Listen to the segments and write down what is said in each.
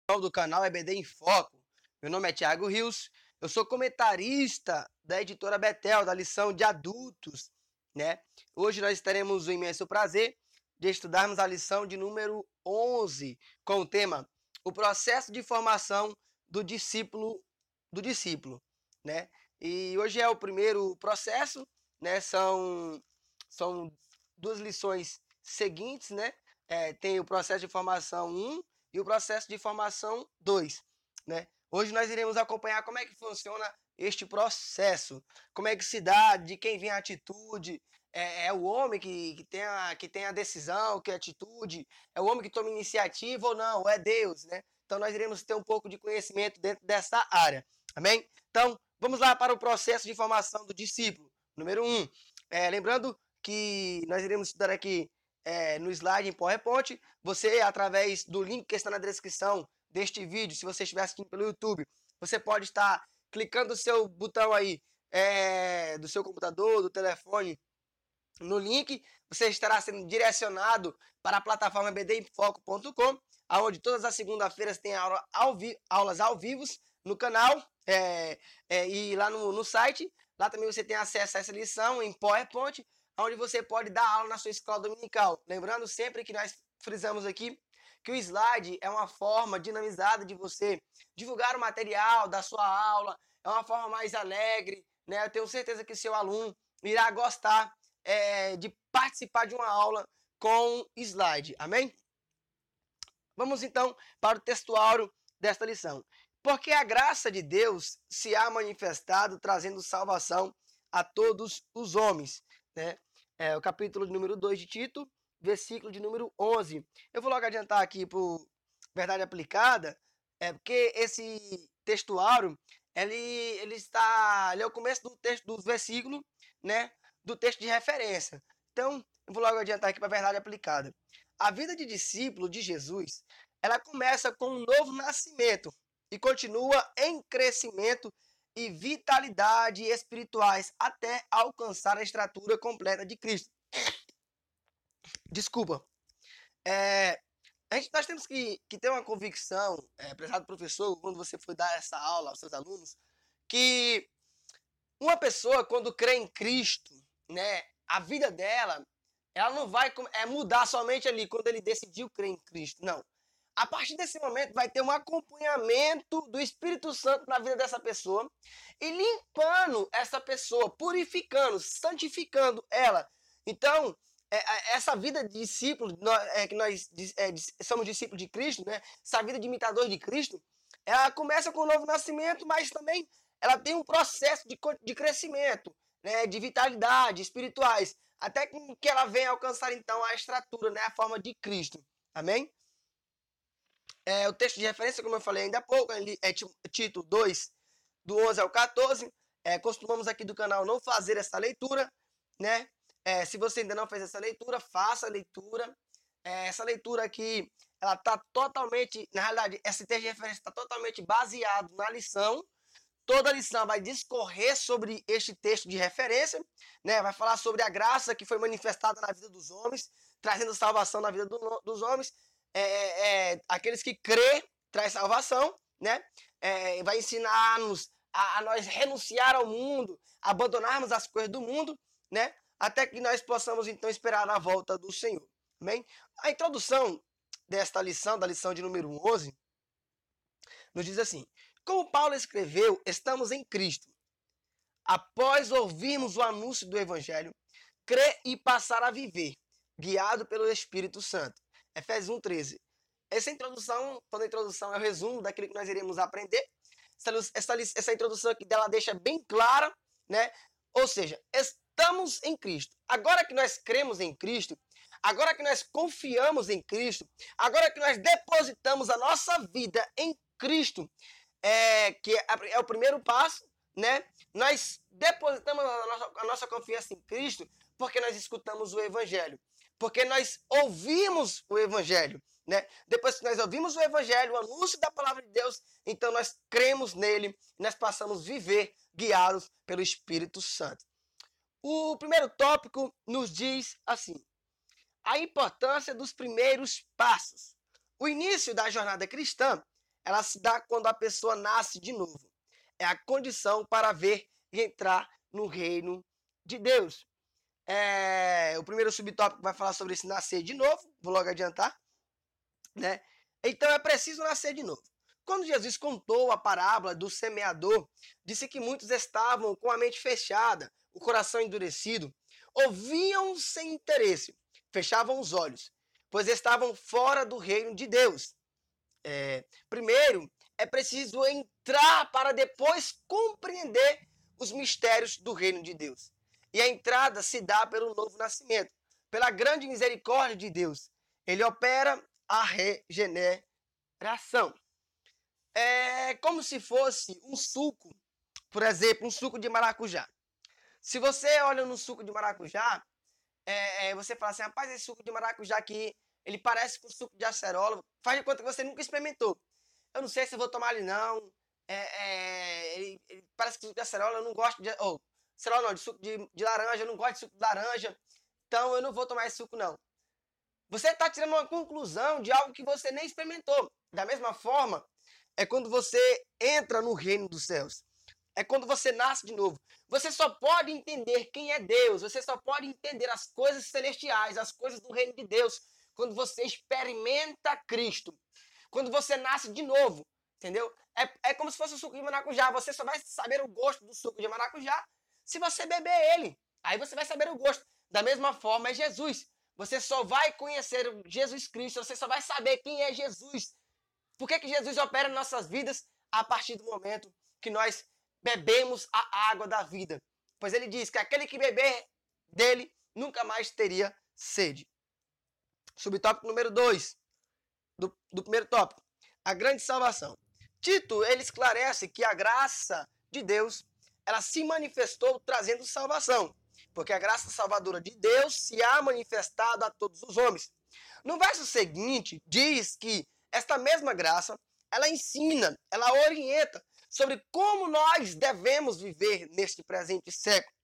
Do canal EBD em Foco. Meu nome é Thiago Rios, eu sou comentarista da editora Betel, da lição de adultos, né? Hoje nós teremos o imenso prazer de estudarmos a lição de número 11, com o tema O processo de formação do discípulo, né? E hoje é o primeiro processo, né? São duas lições seguintes, né? Tem o processo de formação 1 e o processo de formação 2, né? Hoje nós iremos acompanhar como é que funciona este processo, como é que se dá, de quem vem a atitude, é o homem que tem a decisão, que é a atitude, é o homem que toma iniciativa ou não, ou é Deus, né? Então nós iremos ter um pouco de conhecimento dentro dessa área, amém? Então vamos lá para o processo de formação do discípulo, número 1. Lembrando que nós iremos estudar aqui no slide em PowerPoint, você, através do link que está na descrição deste vídeo, se você estiver assistindo pelo YouTube, você pode estar clicando o seu botão aí do seu computador, do telefone, no link, você estará sendo direcionado para a plataforma bdinfoco.com, onde todas as segundas-feiras tem aulas ao vivo no canal e lá no site. Lá também você tem acesso a essa lição em PowerPoint, onde você pode dar aula na sua escola dominical. Lembrando sempre que nós frisamos aqui que o slide é uma forma dinamizada de você divulgar o material da sua aula, é uma forma mais alegre, né? Eu tenho certeza que seu aluno irá gostar de participar de uma aula com slide, amém? Vamos então para o textuário desta lição. Porque a graça de Deus se há manifestado trazendo salvação a todos os homens, né? O capítulo número 2 de Tito, versículo de número 11. Eu vou logo adiantar aqui por verdade aplicada, porque esse textuário, ele é o começo do texto, do versículo, né, do texto de referência. Então, eu vou logo adiantar aqui para a verdade aplicada. A vida de discípulo de Jesus, ela começa com um novo nascimento e continua em crescimento e vitalidade espirituais até alcançar a estatura completa de Cristo. Desculpa. Nós temos que ter uma convicção, prezado professor, quando você for dar essa aula aos seus alunos, que uma pessoa, quando crê em Cristo, né, a vida dela, ela não vai mudar somente ali, quando ele decidiu crer em Cristo. Não. A partir desse momento vai ter um acompanhamento do Espírito Santo na vida dessa pessoa e limpando essa pessoa, purificando, santificando ela. Então, essa vida de discípulo, que nós somos discípulos de Cristo, né? Essa vida de imitador de Cristo, ela começa com o novo nascimento, mas também ela tem um processo de crescimento, né? De vitalidade, espirituais, até que ela venha alcançar então a estatura, né? A forma de Cristo. Amém? O texto de referência, como eu falei ainda há pouco, é Tito 2, do 11 ao 14. Costumamos aqui do canal não fazer essa leitura, né? Se você ainda não fez essa leitura, faça a leitura. Essa leitura aqui, ela está totalmente, na realidade, esse texto de referência está totalmente baseado na lição. Toda a lição vai discorrer sobre este texto de referência, né? Vai falar sobre a graça que foi manifestada na vida dos homens, trazendo salvação na vida dos homens. Aqueles que crê traz salvação, né? Vai ensinar-nos a nós renunciar ao mundo, abandonarmos as coisas do mundo, né? Até que nós possamos então esperar a volta do Senhor. Amém? A introdução desta lição, da lição de número 11, nos diz assim: como Paulo escreveu, estamos em Cristo. Após ouvirmos o anúncio do Evangelho, crer e passar a viver, guiado pelo Espírito Santo. Efésios 1:13. Essa introdução, toda a introdução é o resumo daquilo que nós iremos aprender. Essa introdução aqui dela deixa bem clara, né? Ou seja, estamos em Cristo. Agora que nós cremos em Cristo, agora que nós confiamos em Cristo, agora que nós depositamos a nossa vida em Cristo, que é o primeiro passo, né? Nós depositamos a nossa confiança em Cristo porque nós escutamos o Evangelho, porque nós ouvimos o Evangelho, né? Depois que nós ouvimos o Evangelho, o anúncio da palavra de Deus, então nós cremos nele e nós passamos a viver guiados pelo Espírito Santo. O primeiro tópico nos diz assim: a importância dos primeiros passos. O início da jornada cristã ela se dá quando a pessoa nasce de novo. É a condição para ver e entrar no reino de Deus. O primeiro subtópico vai falar sobre esse nascer de novo, vou logo adiantar, né? Então é preciso nascer de novo. Quando Jesus contou a parábola do semeador, disse que muitos estavam com a mente fechada, o coração endurecido, ouviam sem interesse, fechavam os olhos, pois estavam fora do reino de Deus. Primeiro, é preciso entrar para depois compreender os mistérios do reino de Deus. E a entrada se dá pelo novo nascimento, pela grande misericórdia de Deus. Ele opera a regeneração. É como se fosse um suco, por exemplo, um suco de maracujá. Se você olha no suco de maracujá, você fala assim, rapaz, esse suco de maracujá aqui, ele parece com suco de acerola, faz de conta que você nunca experimentou. Eu não sei se eu vou tomar ele não, ele parece que suco de acerola, eu não gosto de... acerola não, de suco de laranja, eu não gosto de suco de laranja, então eu não vou tomar esse suco não. Você está tirando uma conclusão de algo que você nem experimentou. Da mesma forma, é quando você entra no reino dos céus. É quando você nasce de novo. Você só pode entender quem é Deus. Você só pode entender as coisas celestiais, as coisas do reino de Deus, quando você experimenta Cristo. Quando você nasce de novo. Entendeu? É como se fosse o suco de maracujá. Você só vai saber o gosto do suco de maracujá se você beber ele. Aí você vai saber o gosto. Da mesma forma é Jesus. Você só vai conhecer Jesus Cristo. Você só vai saber quem é Jesus. Por que Jesus opera em nossas vidas? A partir do momento que nós bebemos a água da vida. Pois ele diz que aquele que beber dele nunca mais teria sede. Subtópico número 2 do primeiro tópico. A grande salvação. Tito, ele esclarece que a graça de Deus, ela se manifestou trazendo salvação. Porque a graça salvadora de Deus se há manifestado a todos os homens. No verso seguinte, diz que esta mesma graça, ela ensina, ela orienta sobre como nós devemos viver neste presente século.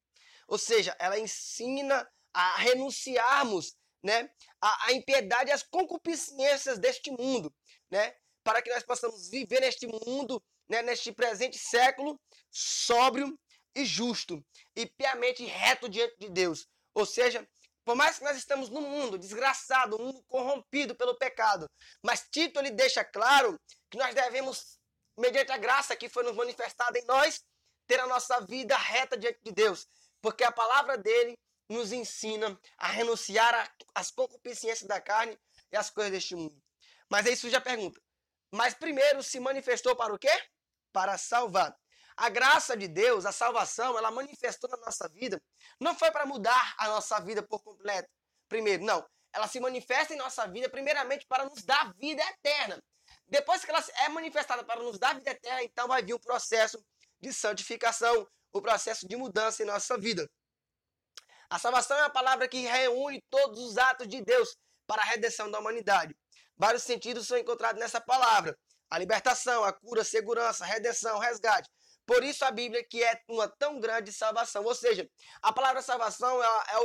Ou seja, ela ensina a renunciarmos, né, a impiedade e as concupiscências deste mundo, né, para que nós possamos viver neste mundo, né, neste presente século, sóbrio e justo, e piamente reto diante de Deus. Ou seja, por mais que nós estamos num mundo desgraçado, um mundo corrompido pelo pecado, mas Tito ele deixa claro que nós devemos, mediante a graça que foi nos manifestada em nós, ter a nossa vida reta diante de Deus, porque a palavra dele nos ensina a renunciar às concupiscências da carne e às coisas deste mundo. Mas aí surge a pergunta, mas primeiro se manifestou para o quê? Para salvar. A graça de Deus, a salvação, ela manifestou na nossa vida, não foi para mudar a nossa vida por completo. Primeiro, não. Ela se manifesta em nossa vida, primeiramente, para nos dar vida eterna. Depois que ela é manifestada para nos dar vida eterna, então vai vir o processo de santificação, o processo de mudança em nossa vida. A salvação é a palavra que reúne todos os atos de Deus para a redenção da humanidade. Vários sentidos são encontrados nessa palavra. A libertação, a cura, a segurança, a redenção, o resgate. Por isso a Bíblia que é uma tão grande salvação. Ou seja, a palavra salvação é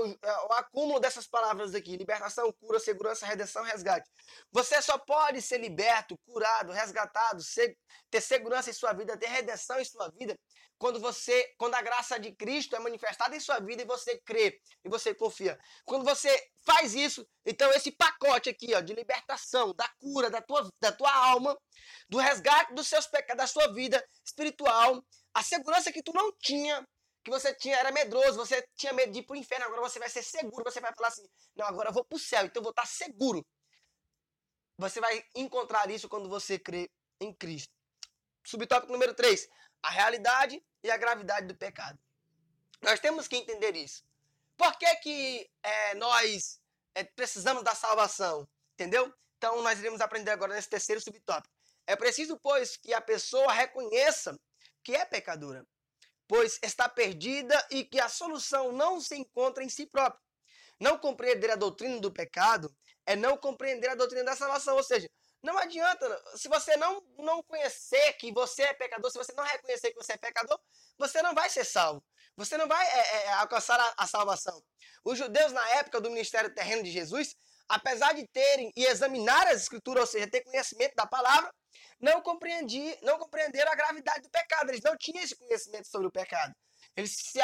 o acúmulo dessas palavras aqui. Libertação, cura, segurança, redenção, resgate. Você só pode ser liberto, curado, resgatado, ter segurança em sua vida, ter redenção em sua vida, quando a graça de Cristo é manifestada em sua vida e você crê, e você confia. Quando você faz isso, então esse pacote aqui, ó, de libertação, da cura da tua alma, do resgate dos seus pecados, da sua vida espiritual, a segurança que tu não tinha, que você tinha, era medroso, você tinha medo de ir para o inferno, agora você vai ser seguro, você vai falar assim, não, agora eu vou para o céu, então eu vou estar seguro. Você vai encontrar isso quando você crê em Cristo. Subtópico número 3, a realidade e a gravidade do pecado. Nós temos que entender isso. Por que nós precisamos da salvação? Entendeu? Então nós iremos aprender agora nesse terceiro subtópico. É preciso, pois, que a pessoa reconheça que é pecadora, pois está perdida e que a solução não se encontra em si própria. Não compreender a doutrina do pecado é não compreender a doutrina da salvação. Ou seja, não adianta, se você não conhecer que você é pecador, se você não reconhecer que você é pecador, você não vai ser salvo. Você não vai alcançar a salvação. Os judeus, na época do ministério terreno de Jesus, apesar de terem e examinar as escrituras, ou seja, ter conhecimento da palavra, não compreenderam a gravidade do pecado. Eles não tinham esse conhecimento sobre o pecado. Eles se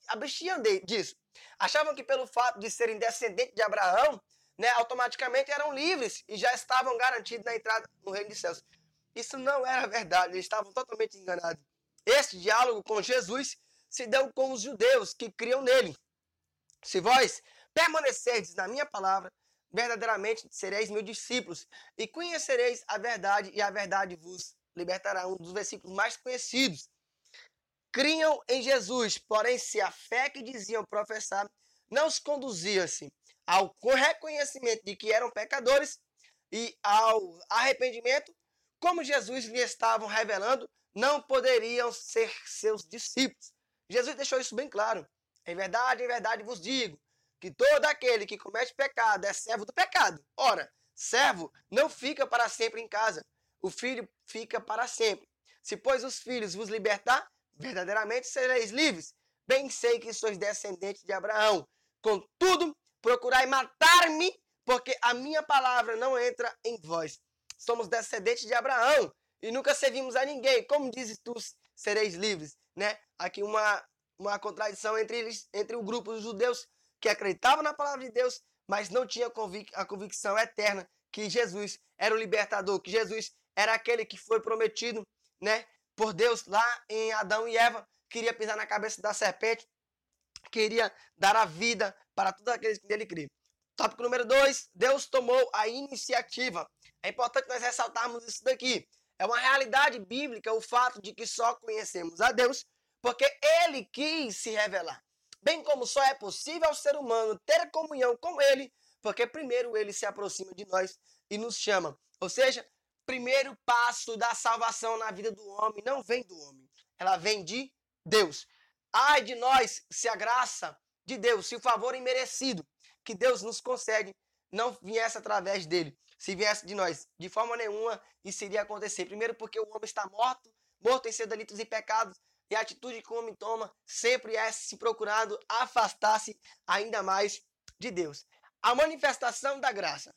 abstiam disso. Achavam que pelo fato de serem descendentes de Abraão, né, automaticamente eram livres e já estavam garantidos na entrada no reino dos céus. Isso não era verdade, eles estavam totalmente enganados. Este diálogo com Jesus se deu com os judeus que criam nele. Se vós permanecerdes na minha palavra, verdadeiramente sereis meus discípulos, e conhecereis a verdade, e a verdade vos libertará. Um dos versículos mais conhecidos. Criam em Jesus, porém, se a fé que diziam professar não os conduzia-se ao reconhecimento de que eram pecadores e ao arrependimento, como Jesus lhe estavam revelando, não poderiam ser seus discípulos. Jesus deixou isso bem claro. Em verdade vos digo, que todo aquele que comete pecado é servo do pecado. Ora, servo não fica para sempre em casa, o filho fica para sempre. Se, pois, os filhos vos libertar, verdadeiramente sereis livres. Bem sei que sois descendentes de Abraão. Contudo, procurai matar-me, porque a minha palavra não entra em vós. Somos descendentes de Abraão e nunca servimos a ninguém. Como dizes tu, sereis livres, né? Aqui uma contradição entre o grupo dos judeus que acreditavam na palavra de Deus, mas não tinha a convicção eterna que Jesus era o libertador, que Jesus era aquele que foi prometido, né, por Deus lá em Adão e Eva, queria pisar na cabeça da serpente, queria dar a vida para todos aqueles que nele criam. Tópico número 2, Deus tomou a iniciativa. É importante nós ressaltarmos isso daqui. É uma realidade bíblica o fato de que só conhecemos a Deus porque Ele quis se revelar. Bem como só é possível ao ser humano ter comunhão com Ele, porque primeiro Ele se aproxima de nós e nos chama. Ou seja, primeiro passo da salvação na vida do homem não vem do homem, ela vem de Deus. Ai de nós se a graça de Deus, se o favor imerecido que Deus nos concede não viesse através dele. Se viesse de nós, de forma nenhuma isso iria acontecer. Primeiro porque o homem está morto em seus delitos e pecados, e a atitude que o homem toma sempre é se procurando afastar-se ainda mais de Deus. A manifestação da graça.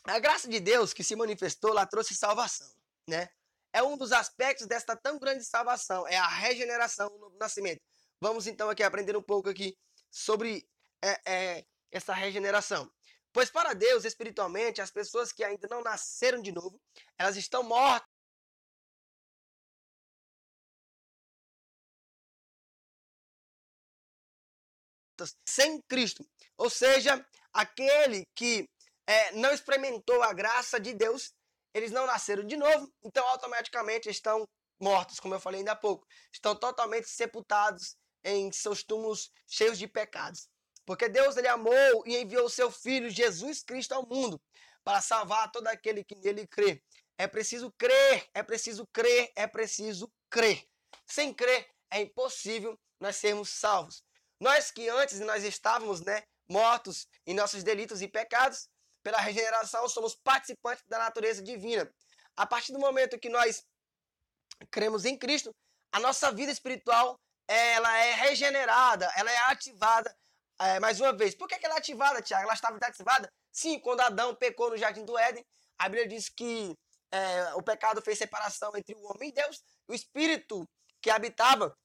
A graça de Deus que se manifestou, ela trouxe salvação, né? É um dos aspectos desta tão grande salvação, é a regeneração, o novo nascimento. Vamos então aqui aprender um pouco aqui sobre essa regeneração. Pois para Deus, espiritualmente, as pessoas que ainda não nasceram de novo, elas estão mortas sem Cristo. Ou seja, aquele que não experimentou a graça de Deus, eles não nasceram de novo, então automaticamente estão mortos, como eu falei ainda há pouco. Estão totalmente sepultados em seus túmulos cheios de pecados. Porque Deus ele amou e enviou o seu Filho Jesus Cristo ao mundo para salvar todo aquele que nele crê. É preciso crer, é preciso crer, é preciso crer. Sem crer é impossível nós sermos salvos. Nós que antes nós estávamos, né, mortos em nossos delitos e pecados, pela regeneração somos participantes da natureza divina. A partir do momento que nós cremos em Cristo, a nossa vida espiritual ela é regenerada, ela é ativada mais uma vez. Por que ela é ativada, Tiago? Ela estava ativada? Sim, quando Adão pecou no Jardim do Éden, a Bíblia diz que o pecado fez separação entre o homem e Deus. O Espírito que habitava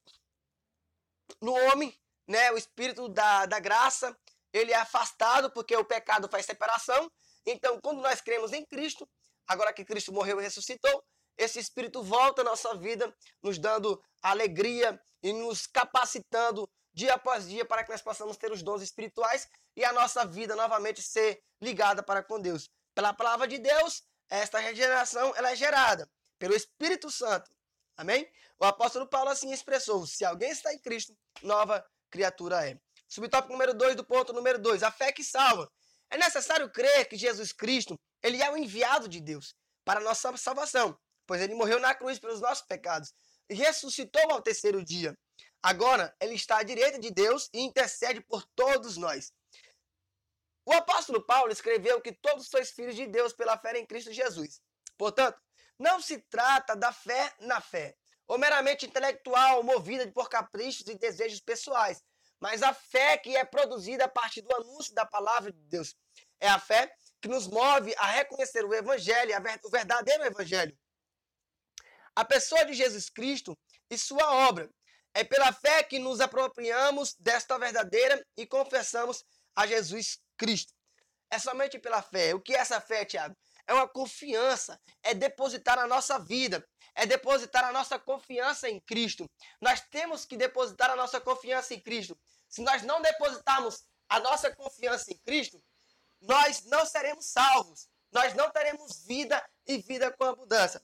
no homem, né, o Espírito da graça, ele é afastado porque o pecado faz separação. Então, quando nós cremos em Cristo, agora que Cristo morreu e ressuscitou, esse Espírito volta à nossa vida, nos dando alegria e nos capacitando dia após dia para que nós possamos ter os dons espirituais e a nossa vida novamente ser ligada para com Deus. Pela palavra de Deus, esta regeneração ela é gerada pelo Espírito Santo. Amém? O apóstolo Paulo assim expressou: se alguém está em Cristo, nova criatura é. Subtópico número 2 do ponto número 2, a fé que salva. É necessário crer que Jesus Cristo, ele é o enviado de Deus para a nossa salvação, pois ele morreu na cruz pelos nossos pecados e ressuscitou ao terceiro dia. Agora, ele está à direita de Deus e intercede por todos nós. O apóstolo Paulo escreveu que todos sois filhos de Deus pela fé em Cristo Jesus. Portanto, não se trata da fé na fé, ou meramente intelectual, movida por caprichos e desejos pessoais, mas a fé que é produzida a partir do anúncio da palavra de Deus. É a fé que nos move a reconhecer o evangelho, o verdadeiro evangelho. A pessoa de Jesus Cristo e sua obra. É pela fé que nos apropriamos desta verdadeira e confessamos a Jesus Cristo. É somente pela fé. O que é essa fé, Tiago? É uma confiança, é depositar a nossa vida, é depositar a nossa confiança em Cristo. Nós temos que depositar a nossa confiança em Cristo. Se nós não depositarmos a nossa confiança em Cristo, nós não seremos salvos. Nós não teremos vida e vida com abundância.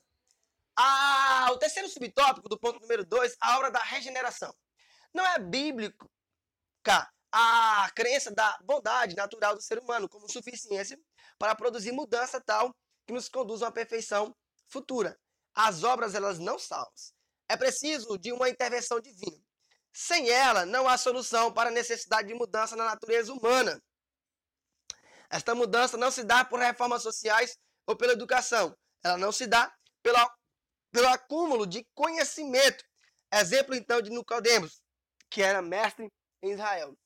O terceiro subtópico do ponto número 2, a obra da regeneração. Não é bíblica a crença da bondade natural do ser humano como suficiência para produzir mudança tal que nos conduzam à perfeição futura. As obras, elas não salvam. É preciso de uma intervenção divina. Sem ela, não há solução para a necessidade de mudança na natureza humana. Esta mudança não se dá por reformas sociais ou pela educação. Ela não se dá pelo acúmulo de conhecimento. Exemplo, então, de Nicodemos, que era mestre em Israel.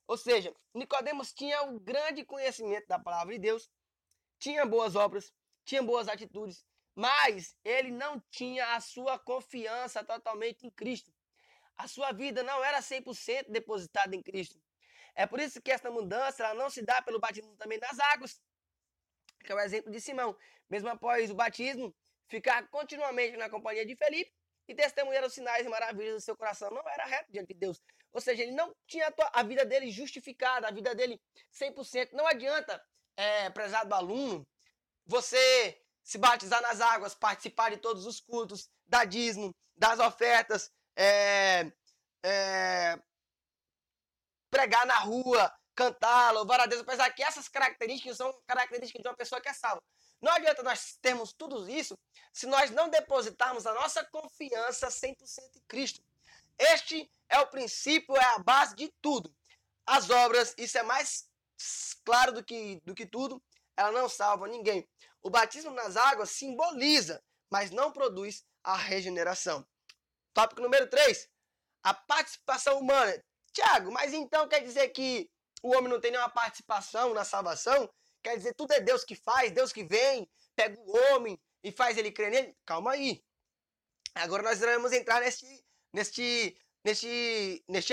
Ou seja, Nicodemos tinha um grande conhecimento da palavra de Deus, tinha boas obras, tinha boas atitudes, mas ele não tinha a sua confiança totalmente em Cristo. A sua vida não era 100% depositada em Cristo. É por isso que esta mudança ela não se dá pelo batismo também nas águas, que é o exemplo de Simão. Mesmo após o batismo, ficar continuamente na companhia de Felipe e testemunhar os sinais e maravilhas do seu coração não era reto diante de Deus. Ou seja, ele não tinha a vida dele justificada, a vida dele 100%. Não adianta, prezado aluno, você se batizar nas águas, participar de todos os cultos, dar dízimo, das ofertas, pregar na rua, cantar, louvar a Deus, apesar que essas características são características de uma pessoa que é salva. Não adianta nós termos tudo isso se nós não depositarmos a nossa confiança 100% em Cristo. Este é o princípio, é a base de tudo. As obras, isso é mais claro do que tudo, ela não salva ninguém. O batismo nas águas simboliza, mas não produz a regeneração. Tópico número 3, a participação humana. Tiago, mas então quer dizer que o homem não tem nenhuma participação na salvação? Quer dizer, tudo é Deus que faz, Deus que vem, pega o homem e faz ele crer nele? Calma aí. Agora nós vamos entrar neste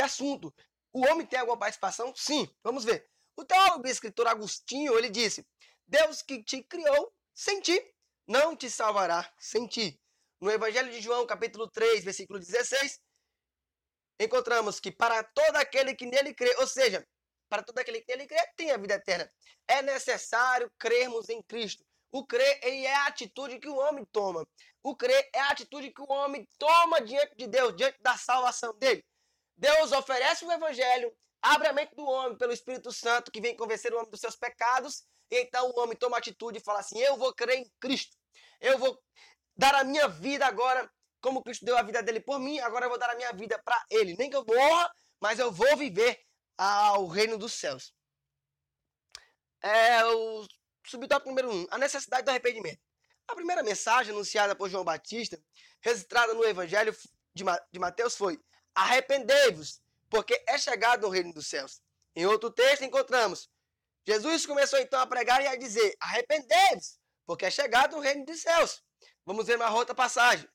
assunto. O homem tem alguma participação? Sim, vamos ver. O teólogo e escritor Agostinho, ele disse, Deus que te criou sem ti, não te salvará sem ti. No Evangelho de João, capítulo 3, versículo 16, encontramos que para todo aquele que nele crê, ou seja, para todo aquele que nele crê, tem a vida eterna. É necessário crermos em Cristo. O crer é a atitude que o homem toma. O crer é a atitude que o homem toma diante de Deus, diante da salvação dele. Deus oferece o evangelho, abre a mente do homem pelo Espírito Santo, que vem convencer o homem dos seus pecados, e então o homem toma atitude e fala assim, eu vou crer em Cristo. Eu vou dar a minha vida agora, como Cristo deu a vida dele por mim, agora eu vou dar a minha vida para ele. Nem que eu morra, mas eu vou viver ao reino dos céus. O subtópico número 1, a necessidade do arrependimento. A primeira mensagem anunciada por João Batista, registrada no Evangelho de Mateus, foi: arrependei-vos, porque é chegado o reino dos céus. Em outro texto encontramos, Jesus começou então a pregar e a dizer, arrependei-vos, porque é chegado o reino dos céus. Vamos ver uma outra passagem.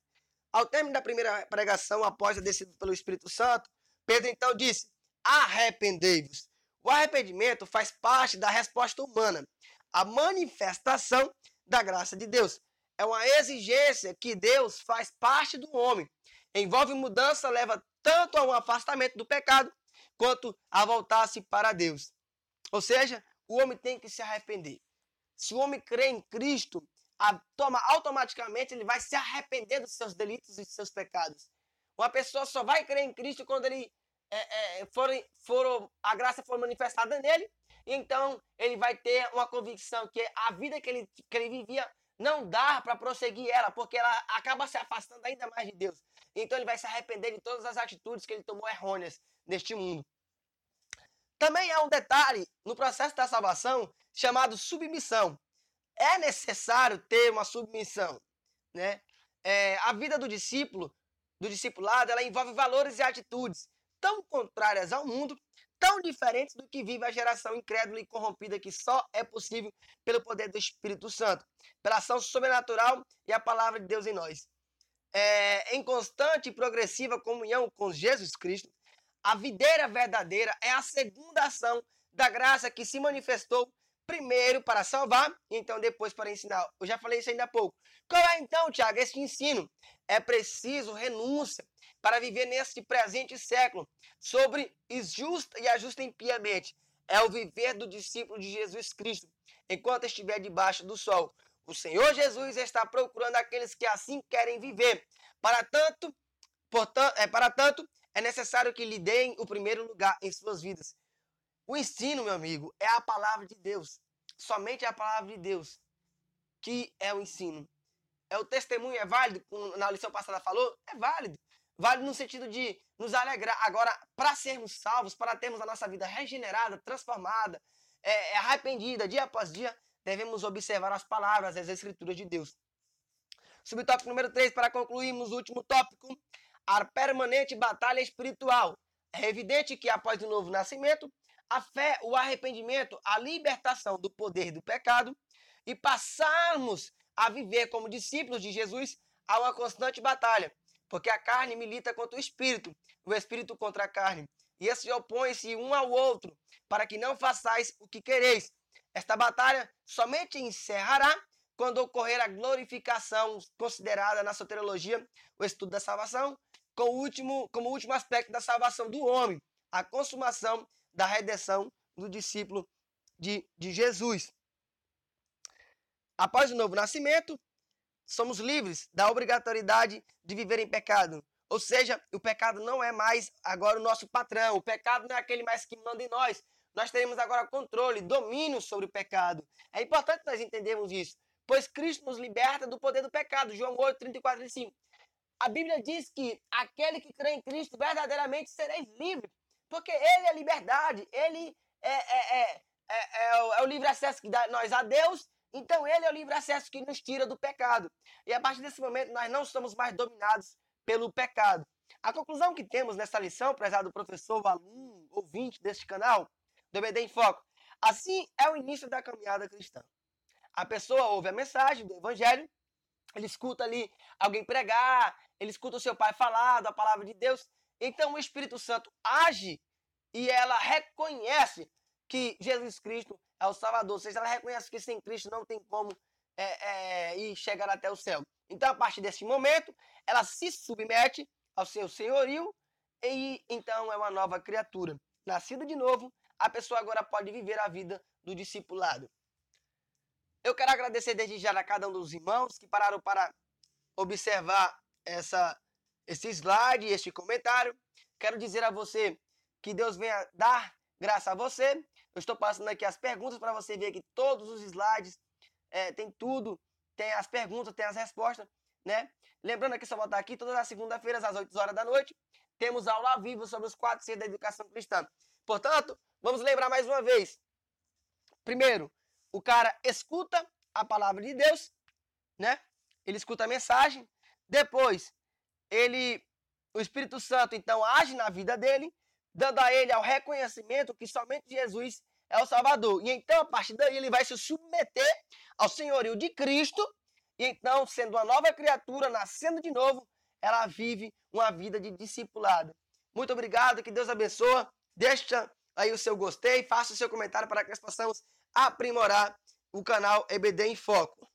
Ao término da primeira pregação, após a descida pelo Espírito Santo, Pedro então disse, arrependei-vos. O arrependimento faz parte da resposta humana, a manifestação da graça de Deus. É uma exigência que Deus faz parte do homem. Envolve mudança, leva tanto a um afastamento do pecado, quanto a voltar-se para Deus. Ou seja, o homem tem que se arrepender. Se o homem crê em Cristo, automaticamente ele vai se arrepender dos seus delitos e dos seus pecados. Uma pessoa só vai crer em Cristo quando ele a graça for manifestada nele, e então ele vai ter uma convicção que a vida que ele vivia não dá para prosseguir ela, porque ela acaba se afastando ainda mais de Deus. Então ele vai se arrepender de todas as atitudes que ele tomou errôneas neste mundo. Também há um detalhe no processo da salvação chamado submissão. É necessário ter uma submissão, né? A vida do discipulado, ela envolve valores e atitudes. tão contrárias ao mundo, tão diferentes do que vive a geração incrédula e corrompida, que só é possível pelo poder do Espírito Santo, pela ação sobrenatural e a palavra de Deus em nós. Em constante e progressiva comunhão com Jesus Cristo, a videira verdadeira é a segunda ação da graça que se manifestou primeiro para salvar e então depois para ensinar. Eu já falei isso ainda há pouco. Qual é então, Tiago, este ensino? É preciso renúncia para viver neste presente século sobre justa e ajusta impiamente. É o viver do discípulo de Jesus Cristo enquanto estiver debaixo do sol. O Senhor Jesus está procurando aqueles que assim querem viver. Para tanto, é necessário que lhe deem o primeiro lugar em suas vidas. O ensino, meu amigo, é a palavra de Deus. Somente a palavra de Deus que é o ensino. O testemunho é válido, como na lição passada falou? É válido. Válido no sentido de nos alegrar. Agora, para sermos salvos, para termos a nossa vida regenerada, transformada, arrependida, dia após dia, devemos observar as palavras, as escrituras de Deus. Subtópico número 3, para concluirmos o último tópico, a permanente batalha espiritual. É evidente que após o novo nascimento, a fé, o arrependimento, a libertação do poder do pecado e passarmos a viver como discípulos de Jesus, há uma constante batalha, porque a carne milita contra o espírito contra a carne, e esses opõem-se um ao outro, para que não façais o que quereis. Esta batalha somente encerrará quando ocorrer a glorificação considerada na soteriologia, o estudo da salvação, como último aspecto da salvação do homem, a consumação da redenção do discípulo de Jesus. Após o novo nascimento, somos livres da obrigatoriedade de viver em pecado. Ou seja, o pecado não é mais agora o nosso patrão. O pecado não é aquele mais que manda em nós. Nós teremos agora controle, domínio sobre o pecado. É importante nós entendermos isso, pois Cristo nos liberta do poder do pecado. João 8, 34 e 35. A Bíblia diz que aquele que crê em Cristo verdadeiramente sereis livres, porque Ele é liberdade, Ele é o livre acesso que dá nós a Deus. Então ele é o livre acesso que nos tira do pecado. E a partir desse momento nós não somos mais dominados pelo pecado. A conclusão que temos nessa lição, prezado professor, aluno, ouvinte deste canal, do EBD em Foco, assim é o início da caminhada cristã. A pessoa ouve a mensagem do Evangelho, ele escuta ali alguém pregar, ele escuta o seu pai falar da palavra de Deus, então o Espírito Santo age e ela reconhece que Jesus Cristo é o Salvador, ou seja, ela reconhece que sem Cristo não tem como ir chegar até o céu. Então, a partir desse momento, ela se submete ao seu senhorio e então é uma nova criatura. Nascida de novo, a pessoa agora pode viver a vida do discipulado. Eu quero agradecer desde já a cada um dos irmãos que pararam para observar esse slide, este comentário. Quero dizer a você que Deus venha dar graça a você. Eu estou passando aqui as perguntas para você ver que todos os slides tem tudo, tem as perguntas, tem as respostas, né? Lembrando aqui, só voltar aqui, todas as segundas-feiras às 8 horas da noite, temos aula ao vivo sobre os 4 Cs da educação cristã. Portanto, vamos lembrar mais uma vez. Primeiro, o cara escuta a palavra de Deus, né? Ele escuta a mensagem. Depois, o Espírito Santo, então, age na vida dele, dando a ele ao reconhecimento que somente Jesus é o Salvador. E então, a partir daí, ele vai se submeter ao senhorio de Cristo. E então, sendo uma nova criatura, nascendo de novo, ela vive uma vida de discipulado. Muito obrigado, que Deus abençoe. Deixa aí o seu gostei, faça o seu comentário para que nós possamos aprimorar o canal EBD em Foco.